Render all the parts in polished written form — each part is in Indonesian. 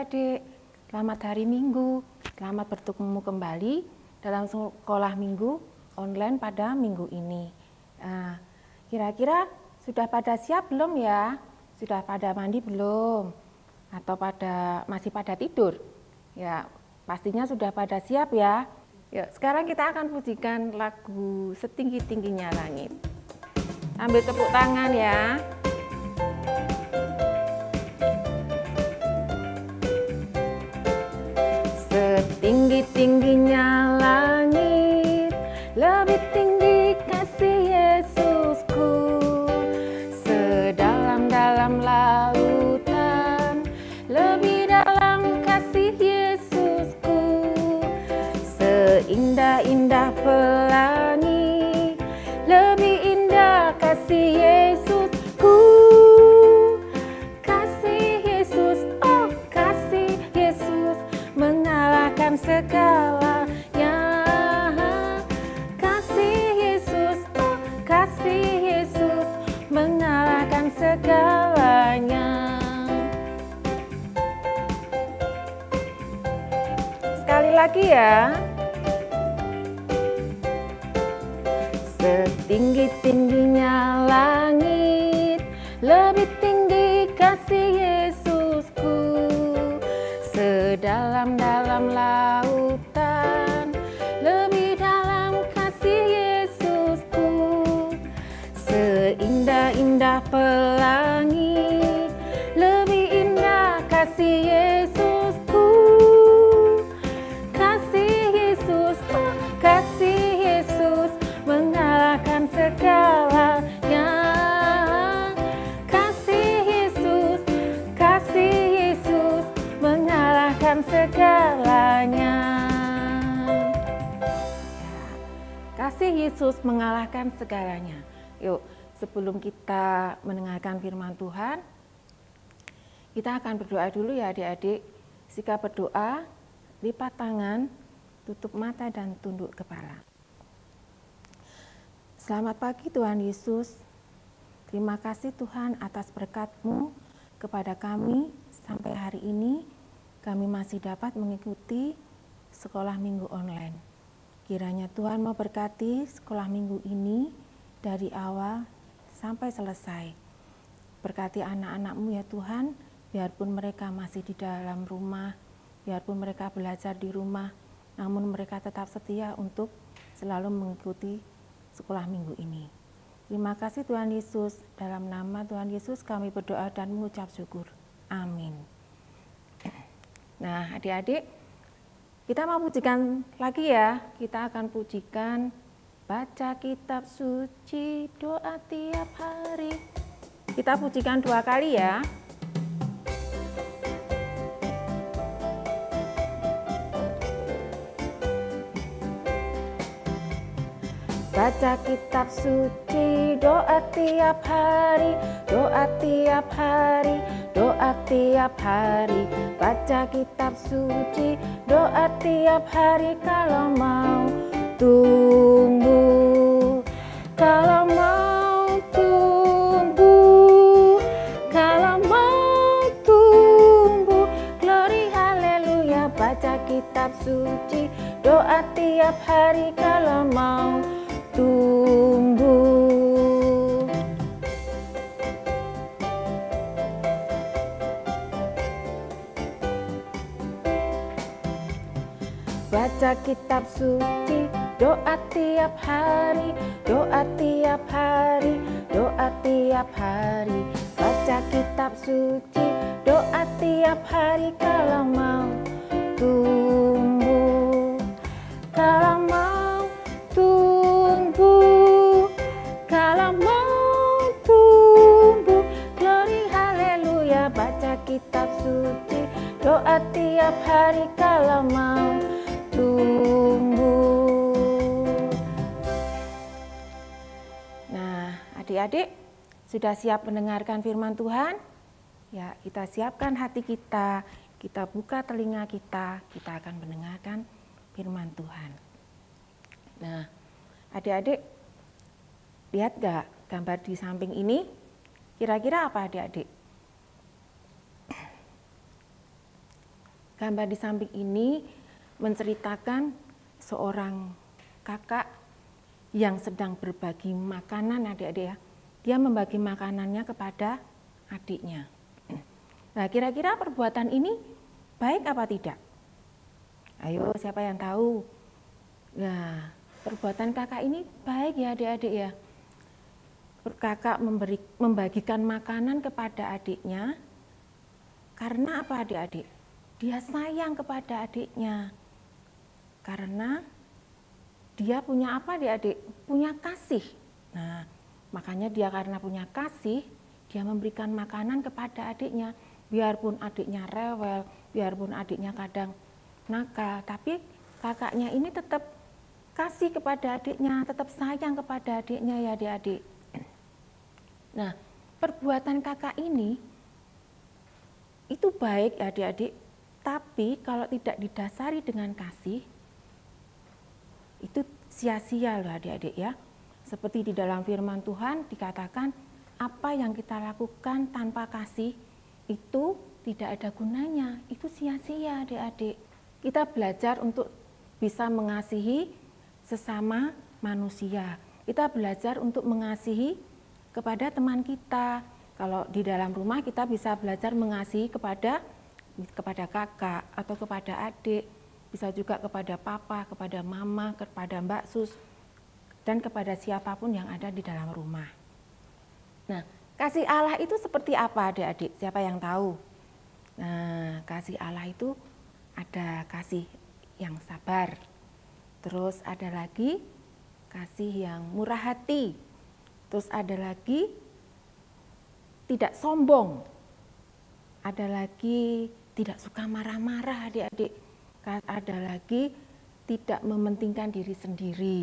adik-adik, selamat hari Minggu, selamat bertemu kembali dalam sekolah minggu online pada minggu ini. Kira-kira sudah pada siap belum ya? Sudah pada mandi belum? Atau masih pada tidur? Ya, pastinya sudah pada siap ya. Yuk, sekarang kita akan pujikan lagu Setinggi-tingginya Langit. Ambil tepuk tangan ya. Setinggi-tingginya langit, lebih tinggi kasih Yesusku. Sedalam-dalam lautan, lebih dalam kasih Yesusku. Seindah-indah pelangi, lebih indah kasih Yesusku. Kasih Yesus, oh kasih Yesus mengalahkan segalanya. Kasih Yesus, oh kasih Yesus mengalahkan segalanya. Sekali lagi ya. Setinggi-tingginya langit, lebih tinggi kasih Yesusku. Sedalam-dalam lautan, lebih dalam kasih Yesusku. Seindah-indah pelangi, lebih indah kasih Yesusku. Kasih Yesus, oh kasih Yesus mengalahkan segalanya. Kasih Yesus mengalahkan segalanya. Kasih Yesus mengalahkan segalanya. Yuk, sebelum kita mendengarkan firman Tuhan, kita akan berdoa dulu ya adik-adik. Sikap berdoa, lipat tangan, tutup mata dan tunduk kepala. Selamat pagi Tuhan Yesus. Terima kasih Tuhan atas berkat-Mu kepada kami sampai hari ini. Kami masih dapat mengikuti sekolah minggu online. Kiranya Tuhan memberkati sekolah minggu ini dari awal sampai selesai. Berkati anak-anak-Mu ya Tuhan, biarpun mereka masih di dalam rumah, biarpun mereka belajar di rumah, namun mereka tetap setia untuk selalu mengikuti sekolah minggu ini. Terima kasih Tuhan Yesus, dalam nama Tuhan Yesus kami berdoa dan mengucap syukur. Amin. Nah adik-adik, kita mau pujikan lagi ya. Kita akan pujikan baca kitab suci, doa tiap hari. Kita pujikan 2 kali ya. Baca kitab suci, doa tiap hari, doa tiap hari, doa tiap hari. Baca kitab suci, doa tiap hari kalau mau tumbuh. Kalau mau tumbuh, kalau mau tumbuh. Glory haleluya, baca kitab suci, doa tiap hari kalau mau tumbuh. Baca kitab suci, doa tiap hari, doa tiap hari, doa tiap hari. Baca kitab suci, doa tiap hari kalau mau tumbuh. Kalau mau tumbuh, kalau mau tumbuh. Glory haleluya, baca kitab suci, doa tiap hari kalau mau tumbuh. Nah adik-adik, sudah siap mendengarkan firman Tuhan? Ya, kita siapkan hati kita, kita buka telinga kita akan mendengarkan firman Tuhan. Nah, adik-adik, lihat gak gambar di samping ini? Kira-kira apa adik-adik? Gambar di samping ini menceritakan seorang kakak yang sedang berbagi makanan, adik-adik ya. Dia membagi makanannya kepada adiknya. Nah, kira-kira perbuatan ini baik apa tidak? Ayo, siapa yang tahu? Nah, perbuatan kakak ini baik ya adik-adik ya. Kakak membagikan makanan kepada adiknya. Karena apa adik-adik? Dia sayang kepada adiknya. Karena dia punya apa adik-adik? Punya kasih. Nah, makanya dia karena punya kasih, dia memberikan makanan kepada adiknya. Biarpun adiknya rewel, biarpun adiknya kadang nakal, tapi kakaknya ini tetap kasih kepada adiknya, tetap sayang kepada adiknya ya adik-adik. Nah, perbuatan kakak ini itu baik ya adik-adik, tapi kalau tidak didasari dengan kasih, itu sia-sia loh adik-adik ya. Seperti di dalam firman Tuhan dikatakan, apa yang kita lakukan tanpa kasih itu tidak ada gunanya, itu sia-sia adik-adik. Kita belajar untuk bisa mengasihi sesama manusia. Kita belajar untuk mengasihi kepada teman kita. Kalau di dalam rumah kita bisa belajar mengasihi kepada kakak atau kepada adik, bisa juga kepada papa, kepada mama, kepada Mbak Sus, dan kepada siapapun yang ada di dalam rumah. Nah, kasih Allah itu seperti apa adik-adik? Siapa yang tahu? Nah, kasih Allah itu ada kasih yang sabar, terus ada lagi kasih yang murah hati, terus ada lagi tidak sombong, ada lagi tidak suka marah-marah adik-adik, ada lagi tidak mementingkan diri sendiri.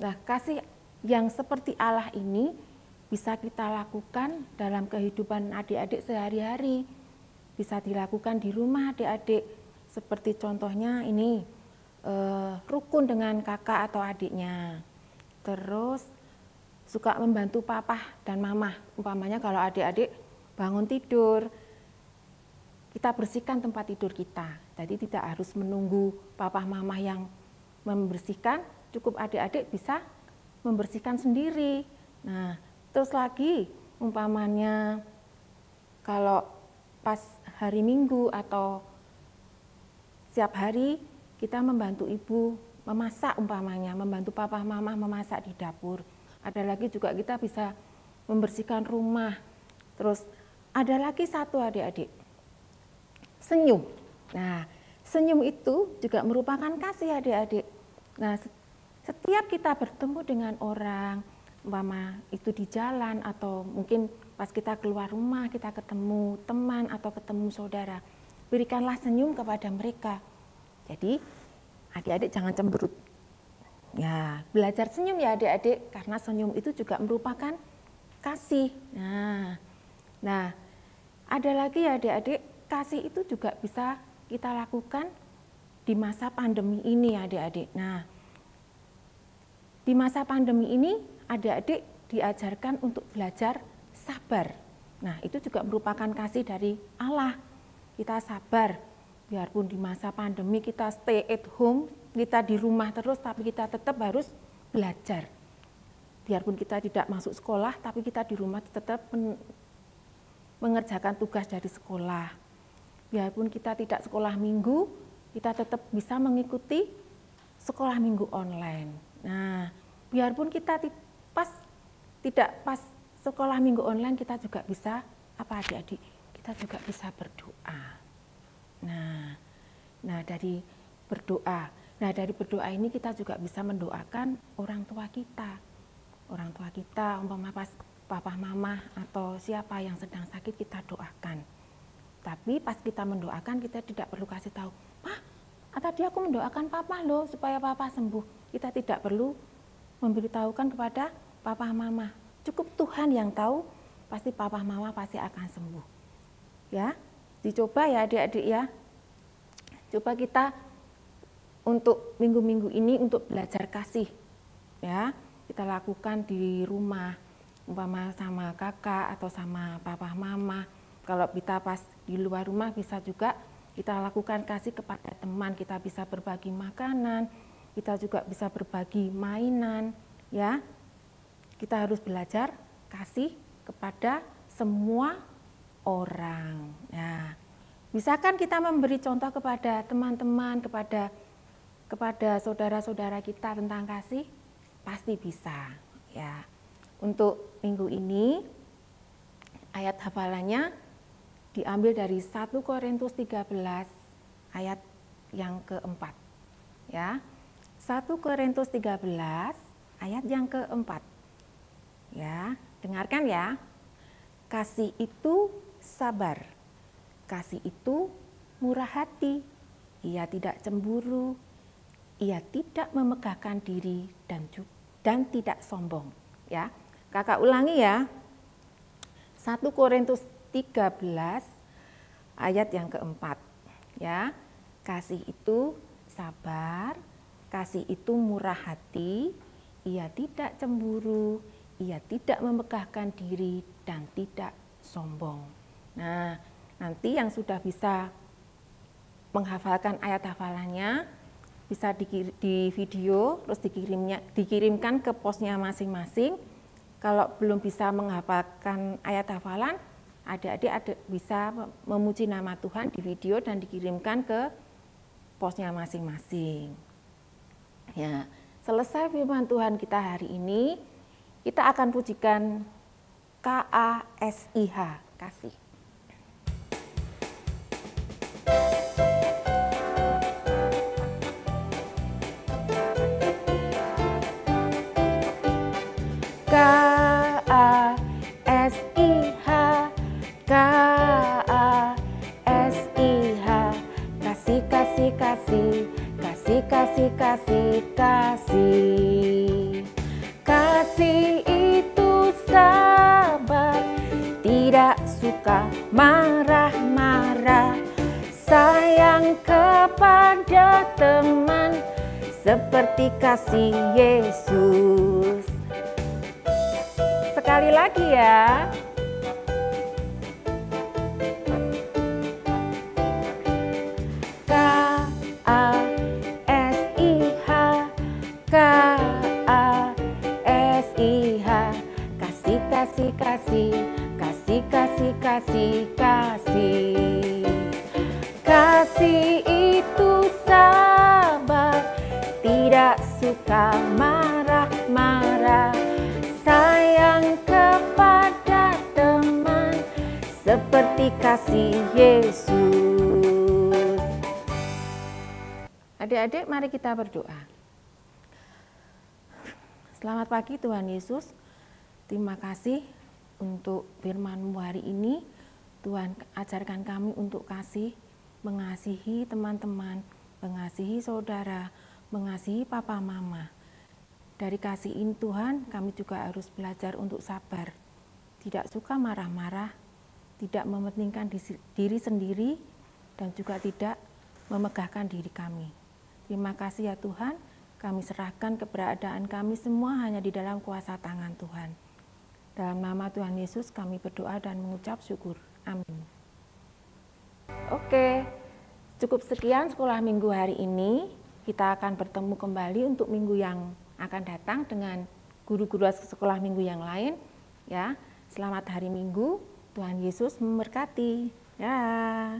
Nah, kasih yang seperti Allah ini bisa kita lakukan dalam kehidupan adik-adik sehari-hari, bisa dilakukan di rumah adik-adik, seperti contohnya ini rukun dengan kakak atau adiknya, terus suka membantu papa dan mama. Umpamanya kalau adik-adik bangun tidur, kita bersihkan tempat tidur kita. Jadi tidak harus menunggu papa mama yang membersihkan, cukup adik-adik bisa membersihkan sendiri. Nah, terus lagi umpamanya kalau pas hari Minggu atau setiap hari kita membantu ibu memasak, umpamanya membantu papa mama memasak di dapur. Ada lagi juga kita bisa membersihkan rumah. Terus ada lagi satu adik-adik, senyum. Nah, senyum itu juga merupakan kasih adik-adik. Nah, setiap kita bertemu dengan orang, umpama itu di jalan atau mungkin pas kita keluar rumah, kita ketemu teman atau ketemu saudara, berikanlah senyum kepada mereka. Jadi adik-adik jangan cemberut. Ya, belajar senyum ya adik-adik, karena senyum itu juga merupakan kasih. Nah, ada lagi ya adik-adik, kasih itu juga bisa kita lakukan di masa pandemi ini adik-adik. Nah, di masa pandemi ini adik-adik diajarkan untuk belajar sabar. Nah, itu juga merupakan kasih dari Allah. Kita sabar, biarpun di masa pandemi kita stay at home, kita di rumah terus, tapi kita tetap harus belajar. Biarpun kita tidak masuk sekolah, tapi kita di rumah tetap mengerjakan tugas dari sekolah. Biarpun kita tidak sekolah minggu, kita tetap bisa mengikuti sekolah minggu online. Nah, biarpun kita tidak pas sekolah minggu online, kita juga bisa apa adik-adik? Kita juga bisa berdoa. Nah, dari berdoa. Nah, dari berdoa ini kita juga bisa mendoakan orang tua kita. Orang tua kita, umpama pas papa mama atau siapa yang sedang sakit kita doakan. Tapi pas kita mendoakan kita tidak perlu kasih tahu, "Pak, tadi aku mendoakan papa loh supaya papa sembuh." Kita tidak perlu memberitahukan kepada papa mama. Cukup Tuhan yang tahu, pasti papa mama pasti akan sembuh. Ya, dicoba ya adik-adik ya. Coba kita untuk minggu-minggu ini untuk belajar kasih. Ya, kita lakukan di rumah, umpama sama kakak atau sama papa mama. Kalau kita pas di luar rumah bisa juga Kita lakukan kasih kepada teman, kita bisa berbagi makanan, kita juga bisa berbagi mainan, ya. Kita harus belajar kasih kepada semua orang. Nah, bisakah kita memberi contoh kepada teman-teman, kepada saudara-saudara kita tentang kasih? Pasti bisa, ya. Untuk minggu ini ayat hafalannya diambil dari 1 Korintus 13 ayat yang keempat, ya. 1 Korintus 13 ayat yang keempat. Ya, dengarkan ya. Kasih itu sabar. Kasih itu murah hati. Ia tidak cemburu. Ia tidak memegahkan diri dan tidak sombong. Ya, kakak ulangi ya. 1 Korintus 13 ayat yang keempat. Ya, kasih itu sabar. Kasih itu murah hati. Ia tidak cemburu. Ia tidak memegahkan diri dan tidak sombong. Nah, nanti yang sudah bisa menghafalkan ayat hafalannya bisa di video, terus dikirimkan ke posnya masing-masing. Kalau belum bisa menghafalkan ayat hafalan, adik-adik bisa memuji nama Tuhan di video dan dikirimkan ke posnya masing-masing. Ya, selesai firman Tuhan kita hari ini, kita akan pujikan KASIH, kasih. KASIH, KASIH, kasih, kasih, kasih, kasih, kasih, kasih, kasih. Kasih itu sabar, tidak suka marah-marah, sayang kepada teman seperti kasih Yesus. Sekali lagi ya. KASIH, KASIH, kasih, kasih, kasih, kasih, kasih, kasih, kasih. Kasih itu sabar, tidak suka marah-marah, sayang kepada teman seperti kasih Yesus. Adik-adik, mari kita berdoa. Selamat pagi Tuhan Yesus. Terima kasih untuk firman-Mu hari ini. Tuhan, ajarkan kami untuk kasih, mengasihi teman-teman, mengasihi saudara, mengasihi papa mama. Dari kasih ini Tuhan, kami juga harus belajar untuk sabar. Tidak suka marah-marah, tidak mementingkan diri sendiri, dan juga tidak memegahkan diri kami. Terima kasih ya Tuhan, kami serahkan keberadaan kami semua hanya di dalam kuasa tangan Tuhan. Dalam nama Tuhan Yesus kami berdoa dan mengucap syukur. Amin. Oke, cukup sekian sekolah minggu hari ini. Kita akan bertemu kembali untuk minggu yang akan datang dengan guru-guru sekolah minggu yang lain. Ya, selamat hari Minggu. Tuhan Yesus memberkati. Ya.